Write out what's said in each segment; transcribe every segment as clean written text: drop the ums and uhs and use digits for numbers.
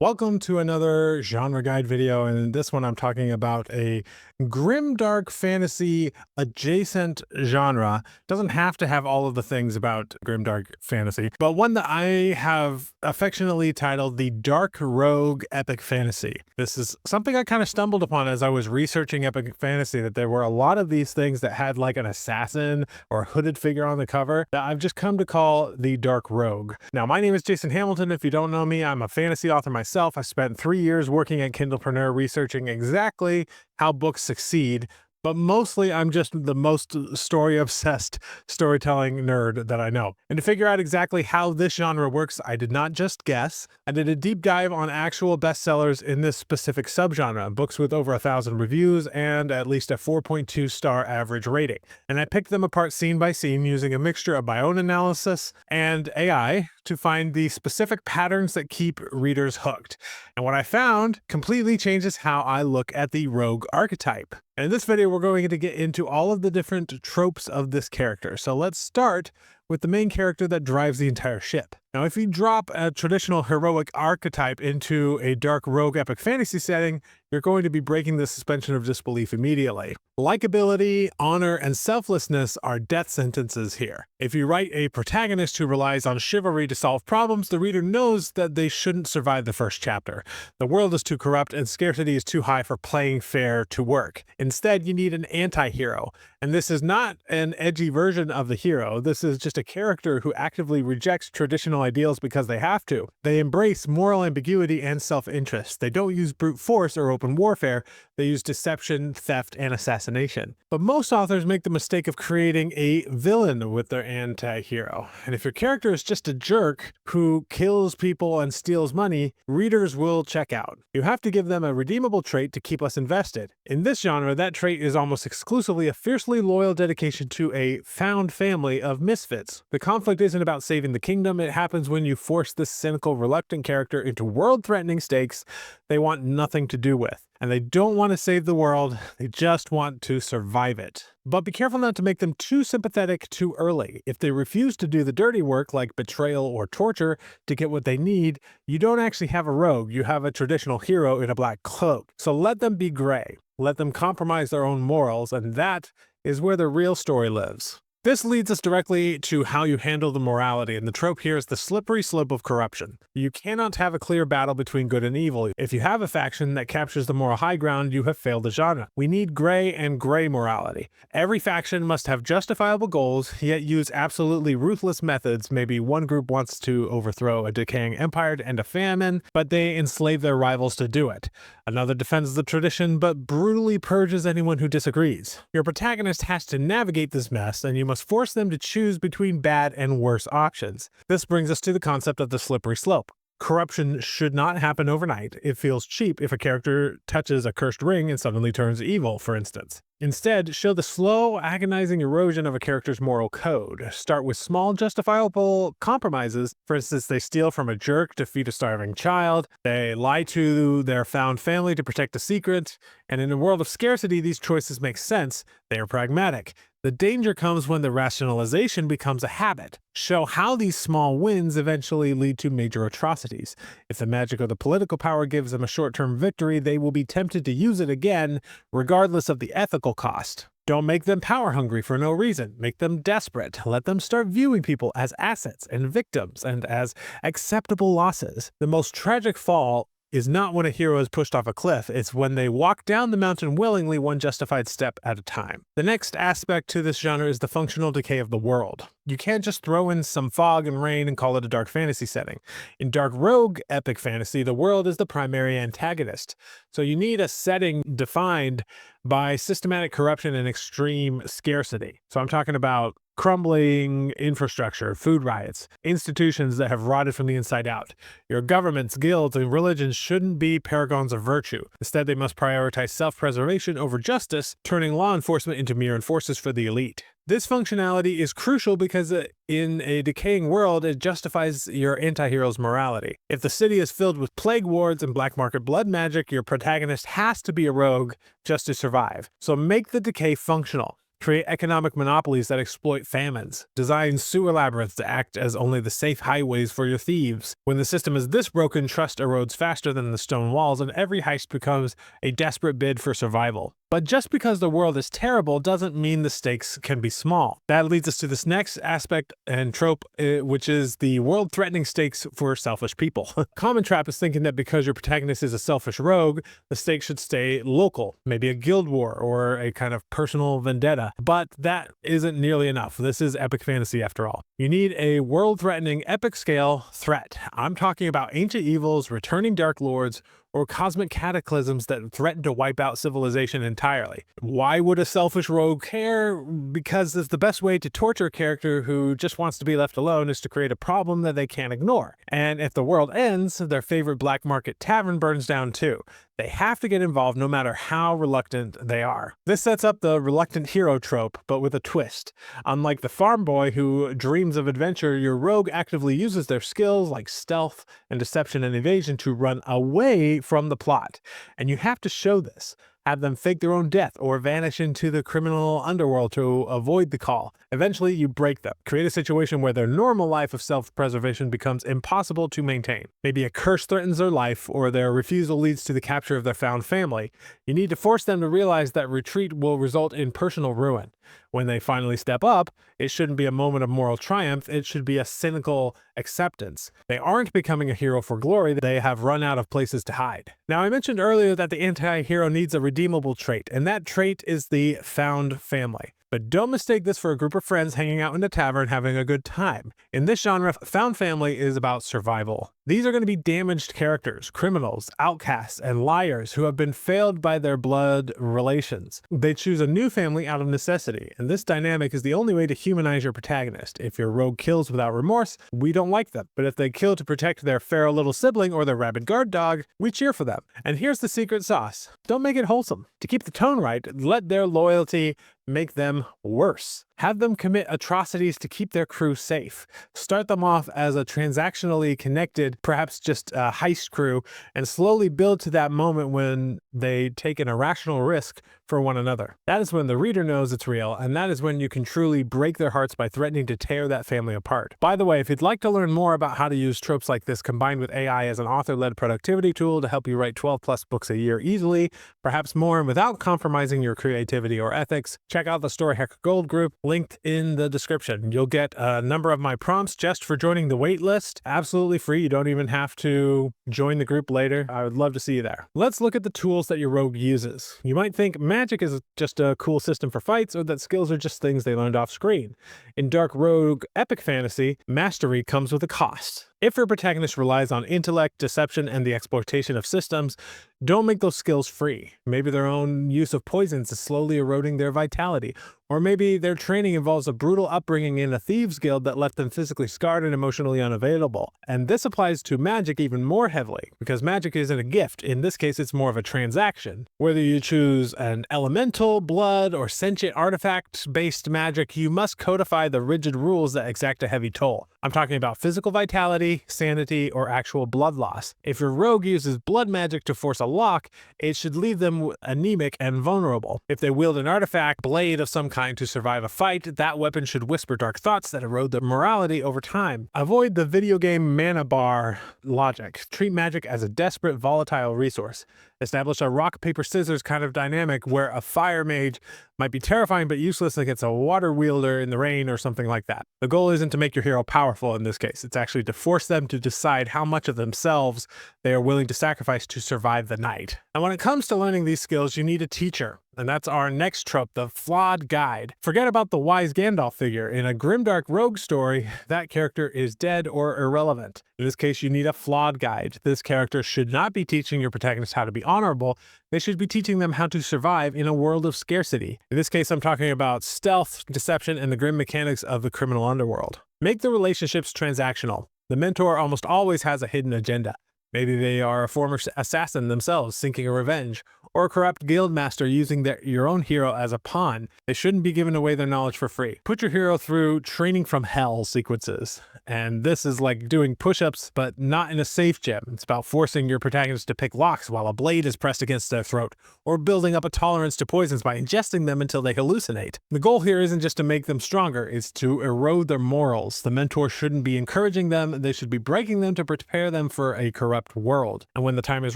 Welcome to another genre guide video, and in this one I'm talking about a grimdark fantasy adjacent genre. Doesn't have to have all of the things about grimdark fantasy, but one that I have affectionately titled the Dark Rogue Epic Fantasy. This is something I kind of stumbled upon as I was researching epic fantasy, that there were a lot of these things that had like an assassin or a hooded figure on the cover that I've just come to call the Dark Rogue. Now, my name is Jason Hamilton. If you don't know me, I'm a fantasy author myself. I spent 3 years working at Kindlepreneur researching exactly how books succeed, but mostly I'm just the most story-obsessed storytelling nerd that I know. And to figure out exactly how this genre works, I did not just guess. I did a deep dive on actual bestsellers in this specific subgenre, books with over 1,000 reviews and at least a 4.2 star average rating. And I picked them apart scene by scene using a mixture of my own analysis and AI to find the specific patterns that keep readers hooked. And what I found completely changes how I look at the rogue archetype. And in this video, we're going to get into all of the different tropes of this character. So let's start with the main character that drives the entire ship. Now, if you drop a traditional heroic archetype into a dark rogue epic fantasy setting, you're going to be breaking the suspension of disbelief immediately. Likability, honor, and selflessness are death sentences here. If you write a protagonist who relies on chivalry to solve problems, the reader knows that they shouldn't survive the first chapter. The world is too corrupt and scarcity is too high for playing fair to work. Instead, you need an anti-hero. And this is not an edgy version of the hero. This is just a character who actively rejects traditional ideals because they have to. They embrace moral ambiguity and self-interest. They don't use brute force or open warfare. They use deception, theft, and assassination. But most authors make the mistake of creating a villain with their anti-hero. And if your character is just a jerk who kills people and steals money, readers will check out. You have to give them a redeemable trait to keep us invested. In this genre, that trait is almost exclusively a fiercely loyal dedication to a found family of misfits. The conflict isn't about saving the kingdom. It happens when you force this cynical, reluctant character into world-threatening stakes they want nothing to do with. And they don't want to save the world, they just want to survive it. But be careful not to make them too sympathetic too early. If they refuse to do the dirty work like betrayal or torture to get what they need, you don't actually have a rogue, you have a traditional hero in a black cloak. So let them be gray. Let them compromise their own morals, and that is where the real story lives. This leads us directly to how you handle the morality, and the trope here is the slippery slope of corruption. You cannot have a clear battle between good and evil. If you have a faction that captures the moral high ground, you have failed the genre. We need gray and gray morality. Every faction must have justifiable goals, yet use absolutely ruthless methods. Maybe one group wants to overthrow a decaying empire to end a famine, but they enslave their rivals to do it. Another defends the tradition, but brutally purges anyone who disagrees. Your protagonist has to navigate this mess, and you must force them to choose between bad and worse options. This brings us to the concept of the slippery slope. Corruption should not happen overnight. It feels cheap if a character touches a cursed ring and suddenly turns evil, for instance. Instead, show the slow, agonizing erosion of a character's moral code. Start with small, justifiable compromises. For instance, they steal from a jerk to feed a starving child. They lie to their found family to protect a secret. And in a world of scarcity, these choices make sense. They are pragmatic. The danger comes when the rationalization becomes a habit. Show how these small wins eventually lead to major atrocities. If the magic of the political power gives them a short-term victory, they will be tempted to use it again, regardless of the ethical cost. Don't make them power-hungry for no reason. Make them desperate. Let them start viewing people as assets and victims and as acceptable losses. The most tragic fall is not when a hero is pushed off a cliff, it's when they walk down the mountain willingly, one justified step at a time. The next aspect to this genre is the functional decay of the world. You can't just throw in some fog and rain and call it a dark fantasy setting. In dark rogue epic fantasy, the world is the primary antagonist. So you need a setting defined by systematic corruption and extreme scarcity. So I'm talking about crumbling infrastructure, food riots, institutions that have rotted from the inside out. Your governments, guilds, and religions shouldn't be paragons of virtue. Instead, they must prioritize self-preservation over justice, turning law enforcement into mere enforcers for the elite. This functionality is crucial because in a decaying world, it justifies your anti-hero's morality. If the city is filled with plague wards and black market blood magic, your protagonist has to be a rogue just to survive. So make the decay functional. Create economic monopolies that exploit famines. Design sewer labyrinths to act as only the safe highways for your thieves. When the system is this broken, trust erodes faster than the stone walls, and every heist becomes a desperate bid for survival. But just because the world is terrible doesn't mean the stakes can be small. That leads us to this next aspect and trope, which is the world-threatening stakes for selfish people. Common trap is thinking that because your protagonist is a selfish rogue, the stakes should stay local, maybe a guild war or a kind of personal vendetta. But that isn't nearly enough. This is epic fantasy after all. You need a world-threatening epic-scale threat. I'm talking about ancient evils, returning dark lords, or cosmic cataclysms that threaten to wipe out civilization entirely. Why would a selfish rogue care? Because it's the best way to torture a character who just wants to be left alone is to create a problem that they can't ignore. And if the world ends, their favorite black market tavern burns down too. They have to get involved no matter how reluctant they are. This sets up the reluctant hero trope, but with a twist. Unlike the farm boy who dreams of adventure, your rogue actively uses their skills like stealth and deception and evasion to run away from the plot. And you have to show this. Have them fake their own death or vanish into the criminal underworld to avoid the call. Eventually, you break them. Create a situation where their normal life of self-preservation becomes impossible to maintain. Maybe a curse threatens their life, or their refusal leads to the capture of their found family. You need to force them to realize that retreat will result in personal ruin. When they finally step up, it shouldn't be a moment of moral triumph, it should be a cynical acceptance. They aren't becoming a hero for glory, they have run out of places to hide. Now, I mentioned earlier that the anti-hero needs a redeemable trait, and that trait is the found family. But don't mistake this for a group of friends hanging out in a tavern having a good time. In this genre, found family is about survival. These are going to be damaged characters, criminals, outcasts, and liars who have been failed by their blood relations. They choose a new family out of necessity, and this dynamic is the only way to humanize your protagonist. If your rogue kills without remorse, we don't like them. But if they kill to protect their feral little sibling or their rabid guard dog, we cheer for them. And here's the secret sauce. Don't make it wholesome. To keep the tone right, let their loyalty make them worse. Have them commit atrocities to keep their crew safe. Start them off as a transactionally connected, perhaps just a heist crew, and slowly build to that moment when they take an irrational risk for one another. That is when the reader knows it's real, and that is when you can truly break their hearts by threatening to tear that family apart. By the way, if you'd like to learn more about how to use tropes like this combined with AI as an author-led productivity tool to help you write 12+ books a year easily, perhaps more and without compromising your creativity or ethics, check out the Story Hacker Gold group, linked in the description. You'll get a number of my prompts just for joining the waitlist. Absolutely free. You don't even have to join the group later. I would love to see you there. Let's look at the tools that your rogue uses. You might think magic is just a cool system for fights, or that skills are just things they learned off screen. In dark rogue epic fantasy, mastery comes with a cost. If your protagonist relies on intellect, deception, and the exploitation of systems, don't make those skills free. Maybe their own use of poisons is slowly eroding their vitality. Or maybe their training involves a brutal upbringing in a thieves guild that left them physically scarred and emotionally unavailable. And this applies to magic even more heavily, because magic isn't a gift. In this case, it's more of a transaction. Whether you choose an elemental, blood, or sentient artifact-based magic, you must codify the rigid rules that exact a heavy toll. I'm talking about physical vitality, sanity, or actual blood loss. If your rogue uses blood magic to force a lock, it should leave them anemic and vulnerable. If they wield an artifact, blade of some kind, to survive a fight, that weapon should whisper dark thoughts that erode their morality over time. Avoid the video game mana bar logic. Treat magic as a desperate, volatile resource. Establish a rock, paper, scissors kind of dynamic where a fire mage might be terrifying but useless against a water wielder in the rain or something like that. The goal isn't to make your hero powerful in this case. It's actually to force them to decide how much of themselves they are willing to sacrifice to survive the night. And when it comes to learning these skills, you need a teacher. And that's our next trope, the flawed guide. Forget about the wise Gandalf figure. In a Grimdark rogue story, that character is dead or irrelevant. In this case, you need a flawed guide. This character should not be teaching your protagonist how to be honorable. They should be teaching them how to survive in a world of scarcity. In this case, I'm talking about stealth, deception, and the grim mechanics of the criminal underworld. Make the relationships transactional. The mentor almost always has a hidden agenda. Maybe they are a former assassin themselves seeking a revenge, or a corrupt guildmaster using your own hero as a pawn. They shouldn't be giving away their knowledge for free. Put your hero through training from hell sequences. And this is like doing push-ups, but not in a safe gym. It's about forcing your protagonist to pick locks while a blade is pressed against their throat, or building up a tolerance to poisons by ingesting them until they hallucinate. The goal here isn't just to make them stronger, it's to erode their morals. The mentor shouldn't be encouraging them, they should be breaking them to prepare them for a corrupt world. And when the time is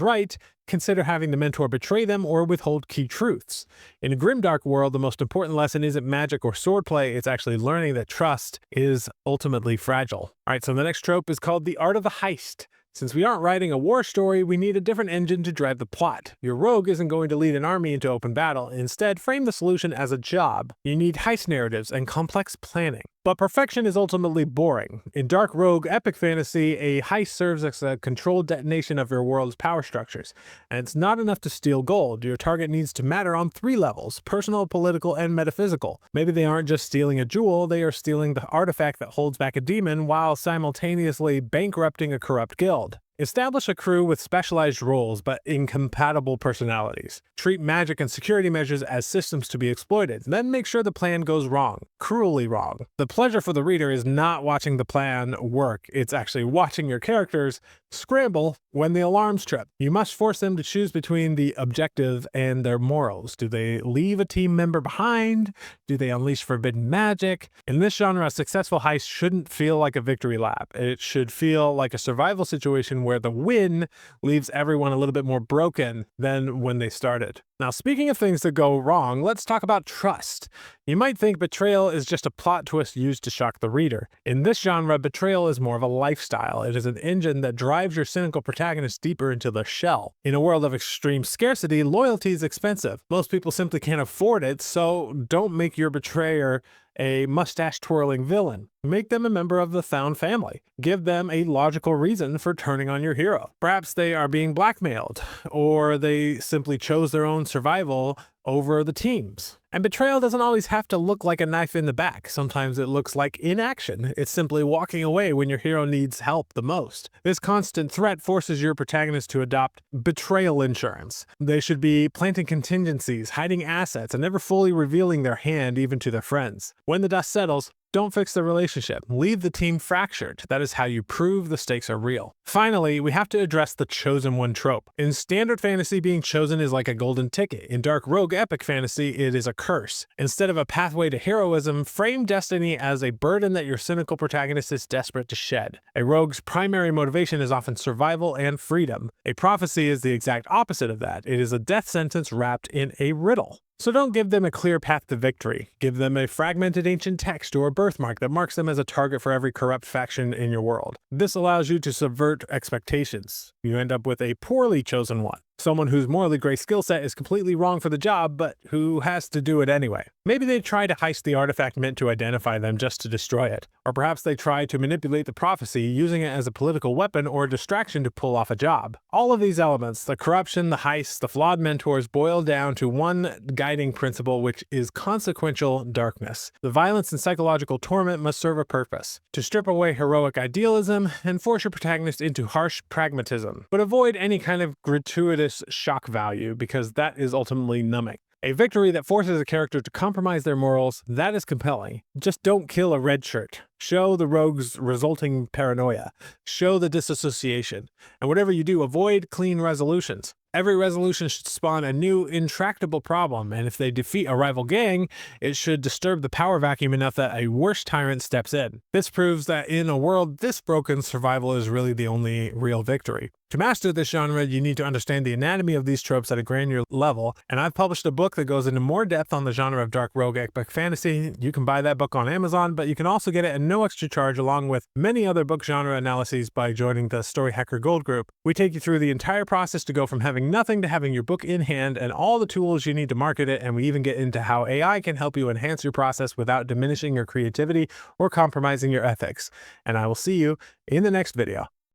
right, consider having the mentor betray them or withhold key truths. In a grimdark world, the most important lesson isn't magic or swordplay, it's actually learning that trust is ultimately fragile. Alright, so the next trope is called the art of the heist. Since we aren't writing a war story, we need a different engine to drive the plot. Your rogue isn't going to lead an army into open battle. Instead, frame the solution as a job. You need heist narratives and complex planning. But perfection is ultimately boring. In dark rogue epic fantasy, a heist serves as a controlled detonation of your world's power structures. And it's not enough to steal gold. Your target needs to matter on 3 levels: personal, political, and metaphysical. Maybe they aren't just stealing a jewel, they are stealing the artifact that holds back a demon while simultaneously bankrupting a corrupt guild. Establish a crew with specialized roles but incompatible personalities. Treat magic and security measures as systems to be exploited. Then make sure the plan goes wrong. Cruelly wrong. The pleasure for the reader is not watching the plan work. It's actually watching your characters scramble when the alarms trip. You must force them to choose between the objective and their morals. Do they leave a team member behind? Do they unleash forbidden magic? In this genre, a successful heist shouldn't feel like a victory lap. It should feel like a survival situation where the win leaves everyone a little bit more broken than when they started. Now, speaking of things that go wrong, let's talk about trust. You might think betrayal is just a plot twist used to shock the reader. In this genre, betrayal is more of a lifestyle. It is an engine that drives your cynical protagonist deeper into the shell. In a world of extreme scarcity, loyalty is expensive. Most people simply can't afford it, so don't make your betrayer a mustache-twirling villain. Make them a member of the Found family. Give them a logical reason for turning on your hero. Perhaps they are being blackmailed, or they simply chose their own survival over the team's. And betrayal doesn't always have to look like a knife in the back. Sometimes it looks like inaction. It's simply walking away when your hero needs help the most. This constant threat forces your protagonist to adopt betrayal insurance. They should be planting contingencies, hiding assets, and never fully revealing their hand even to their friends. When the dust settles, don't fix the relationship. Leave the team fractured. That is how you prove the stakes are real. Finally, we have to address the chosen one trope. In standard fantasy, being chosen is like a golden ticket. In dark rogue epic fantasy, it is a curse. Instead of a pathway to heroism, frame destiny as a burden that your cynical protagonist is desperate to shed. A rogue's primary motivation is often survival and freedom. A prophecy is the exact opposite of that. It is a death sentence wrapped in a riddle. So don't give them a clear path to victory. Give them a fragmented ancient text or a birthmark that marks them as a target for every corrupt faction in your world. This allows you to subvert expectations. You end up with a poorly chosen one. Someone whose morally gray skill set is completely wrong for the job, but who has to do it anyway. Maybe they try to heist the artifact meant to identify them just to destroy it. Or perhaps they try to manipulate the prophecy, using it as a political weapon or a distraction to pull off a job. All of these elements, the corruption, the heists, the flawed mentors, boil down to one guiding principle, which is consequential darkness. The violence and psychological torment must serve a purpose: to strip away heroic idealism and force your protagonist into harsh pragmatism. But avoid any kind of gratuitous shock value, because that is ultimately numbing. A victory that forces a character to compromise their morals, that is compelling. Just don't kill a red shirt. Show the rogue's resulting paranoia. Show the disassociation. And whatever you do, avoid clean resolutions. Every resolution should spawn a new, intractable problem, and if they defeat a rival gang, it should disturb the power vacuum enough that a worse tyrant steps in. This proves that in a world this broken, survival is really the only real victory. To master this genre, you need to understand the anatomy of these tropes at a granular level, and I've published a book that goes into more depth on the genre of dark rogue epic fantasy. You can buy that book on Amazon, but you can also get it at no extra charge, along with many other book genre analyses, by joining the Story Hacker Gold group. We take you through the entire process to go from having nothing to having your book in hand and all the tools you need to market it, and we even get into how AI can help you enhance your process without diminishing your creativity or compromising your ethics. And I will see you in the next video.